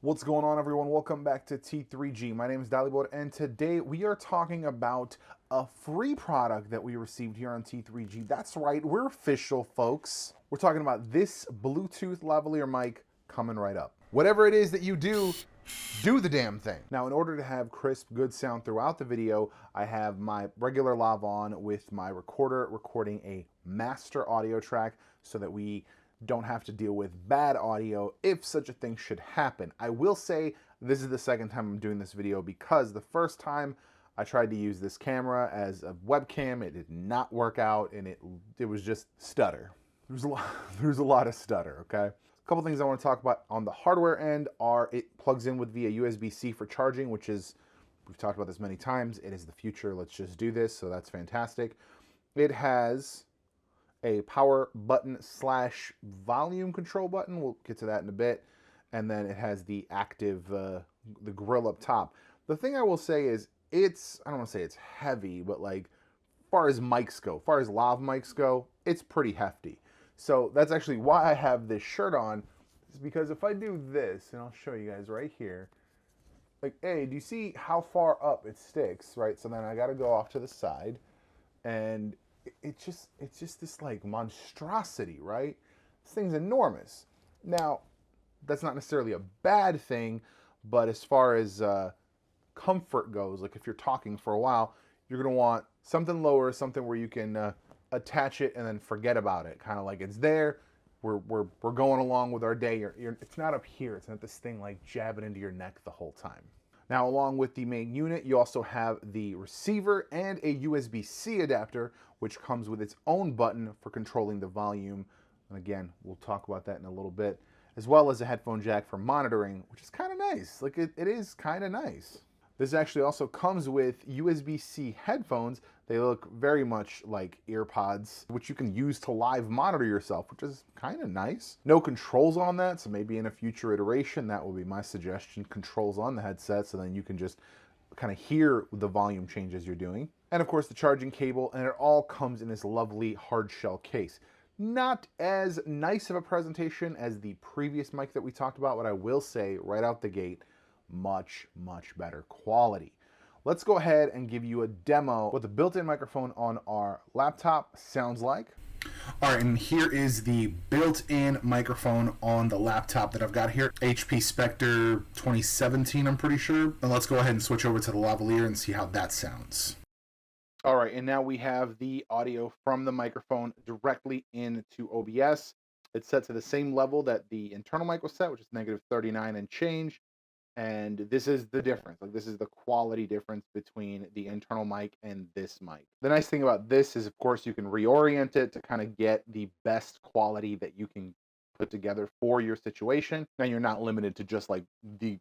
What's going on, everyone? Welcome back to T3G. My name is Dalibor, and today we are talking about a free product that we received here on T3G. That's right, we're official, folks. We're talking about this Bluetooth lavalier mic coming right up. Whatever it is that you do, do the damn thing. Now, in order to have crisp, good sound throughout the video, I have my regular lav on with my recorder recording a master audio track so that we don't have to deal with bad audio if such a thing should happen. I will say this is the second time I'm doing this video because the first time I tried to use this camera as a webcam, it did not work out and it was just stutter. There's a lot of stutter, okay? A couple things I want to talk about on the hardware end are it plugs in with via USB-C for charging, which is, we've talked about this many times, it is the future, let's just do this, so that's fantastic. It has a power button slash volume control button. We'll get to that in a bit. And then it has the active, the grill up top. The thing I will say is I don't want to say it's heavy, but like far as mics go, far as lav mics go, it's pretty hefty. So that's actually why I have this shirt on, is because if I do this, and I'll show you guys right here, like, hey, do you see how far up it sticks, right? So then I got to go off to the side, and it's just this like monstrosity, right? This thing's enormous. Now, that's not necessarily a bad thing, but as far as comfort goes, like if you're talking for a while, you're gonna want something lower, something where you can attach it and then forget about it. Kind of like it's there. We're going along with our day. It's not up here. It's not this thing like jabbing into your neck the whole time. Now, along with the main unit, you also have the receiver and a USB-C adapter, which comes with its own button for controlling the volume. And again, we'll talk about that in a little bit, as well as a headphone jack for monitoring, which is kind of nice. Like it is kind of nice. This actually also comes with USB-C headphones. They look very much like EarPods, which you can use to live monitor yourself, which is kind of nice. No controls on that, so maybe in a future iteration, that will be my suggestion, controls on the headset, so then you can just kind of hear the volume changes you're doing. And of course the charging cable, and it all comes in this lovely hard shell case. Not as nice of a presentation as the previous mic that we talked about, but I will say right out the gate, much better quality. Let's go ahead and give you a demo what the built-in microphone on our laptop sounds like. All right, and here is the built-in microphone on the laptop that I've got here. HP Spectre 2017, I'm pretty sure. And let's go ahead and switch over to the lavalier and see how that sounds. All right, and now we have the audio from the microphone directly into OBS. It's set to the same level that the internal mic was set, which is -39 and change. And this is the difference. Like, this is the quality difference between the internal mic and this mic. The nice thing about this is, of course, you can reorient it to kind of get the best quality that you can put together for your situation. Now you're not limited to just like the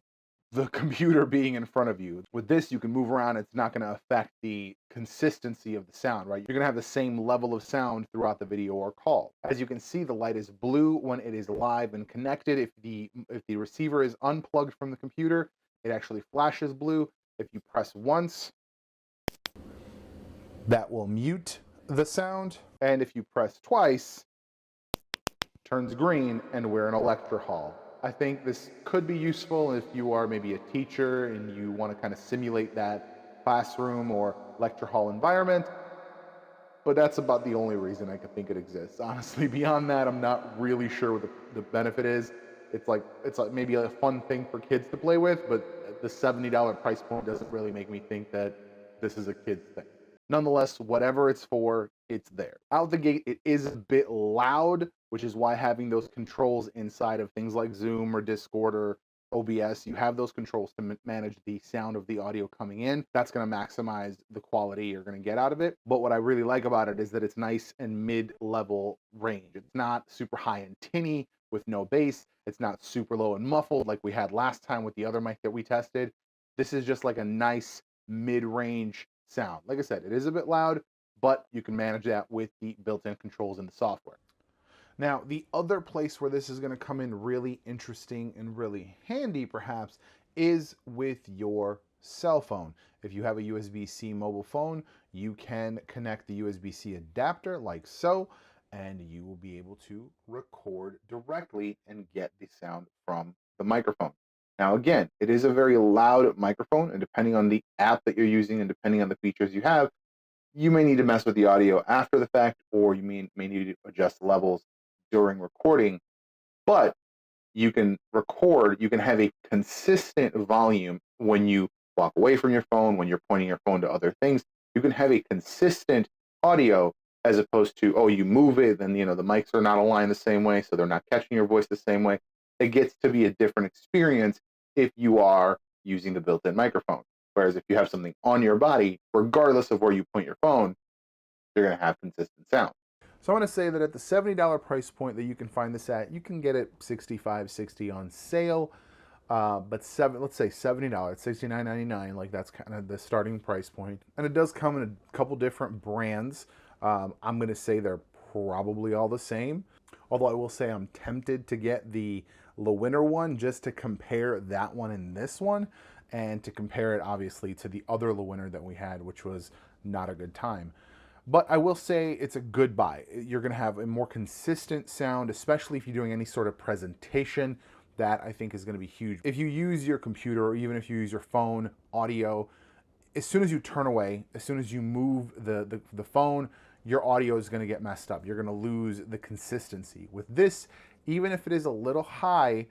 computer being in front of you. With this, you can move around. It's not going to affect the consistency of the sound, right? You're going to have the same level of sound throughout the video or call. As you can see, the light is blue when it is live and connected. If the receiver is unplugged from the computer, it actually flashes blue. If you press once, that will mute the sound. And if you press twice, turns green, and we're in a lecture hall. I think this could be useful if you are maybe a teacher and you want to kind of simulate that classroom or lecture hall environment. But that's about the only reason I could think it exists. Honestly, beyond that, I'm not really sure what the benefit is. It's like maybe a fun thing for kids to play with, but the $70 price point doesn't really make me think that this is a kid's thing. Nonetheless, whatever it's for, it's there. Out the gate, it is a bit loud, which is why having those controls inside of things like Zoom or Discord or OBS, you have those controls to manage the sound of the audio coming in. That's going to maximize the quality you're going to get out of it. But what I really like about it is that it's nice and mid-level range. It's not super high and tinny with no bass. It's not super low and muffled like we had last time with the other mic that we tested. This is just like a nice mid-range sound. Like I said, it is a bit loud, but you can manage that with the built-in controls in the software. Now, the other place where this is going to come in really interesting and really handy, perhaps, is with your cell phone. If you have a USB-C mobile phone, you can connect the USB-C adapter like so, and you will be able to record directly and get the sound from the microphone. Now, again, it is a very loud microphone, and depending on the app that you're using and depending on the features you have, you may need to mess with the audio after the fact, or you may need to adjust levels during recording. But you can record, you can have a consistent volume when you walk away from your phone, when you're pointing your phone to other things. You can have a consistent audio as opposed to, oh, you move it, then, the mics are not aligned the same way, so they're not catching your voice the same way. It gets to be a different experience if you are using the built-in microphone. Whereas if you have something on your body, regardless of where you point your phone, you're going to have consistent sound. So I want to say that at the $70 price point that you can find this at, you can get it $65, $60 on sale. But let's say $70, $69.99, like that's kind of the starting price point. And it does come in a couple different brands. I'm going to say they're probably all the same. Although I will say I'm tempted to get the lavalier one just to compare that one and this one, and to compare it obviously to the other lavalier that we had, which was not a good time. But I will say it's a good buy. You're going to have a more consistent sound, especially if you're doing any sort of presentation. That I think is going to be huge. If you use your computer, or even if you use your phone audio, as soon as you turn away, as soon as you move the phone, your audio is going to get messed up. You're going to lose the consistency. With this, even if it is a little high,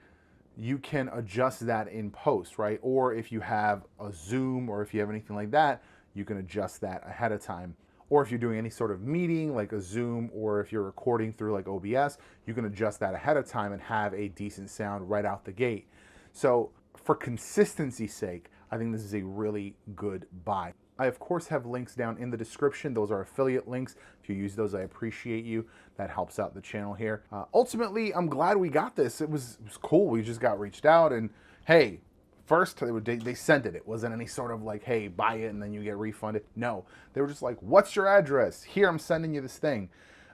you can adjust that in post, right? Or if you have a Zoom or if you have anything like that, you can adjust that ahead of time. Or if you're doing any sort of meeting like a Zoom, or if you're recording through like OBS, you can adjust that ahead of time and have a decent sound right out the gate. So for consistency's sake, I think this is a really good buy. I of course have links down in the description. Those are affiliate links. If you use those, I appreciate you. That helps out the channel here. Ultimately, I'm glad we got this. It was cool. We just got reached out, and hey, first, they sent it. It wasn't any sort of like, hey, buy it and then you get refunded. No, they were just like, what's your address? Here, I'm sending you this thing.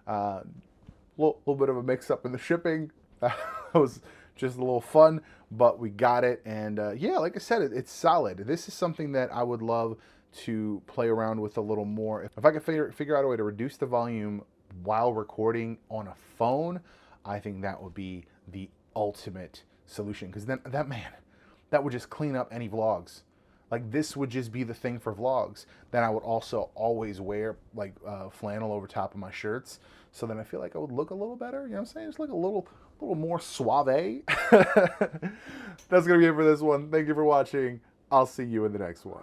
Little bit of a mix-up in the shipping. That was just a little fun, but we got it. And yeah, like I said, it's solid. This is something that I would love to play around with a little more. If I could figure out a way to reduce the volume while recording on a phone, I think that would be the ultimate solution. Because then that would just clean up any vlogs. Like this would just be the thing for vlogs. Then I would also always wear like flannel over top of my shirts. So then I feel like I would look a little better. You know what I'm saying? Just look a little more suave. That's going to be it for this one. Thank you for watching. I'll see you in the next one.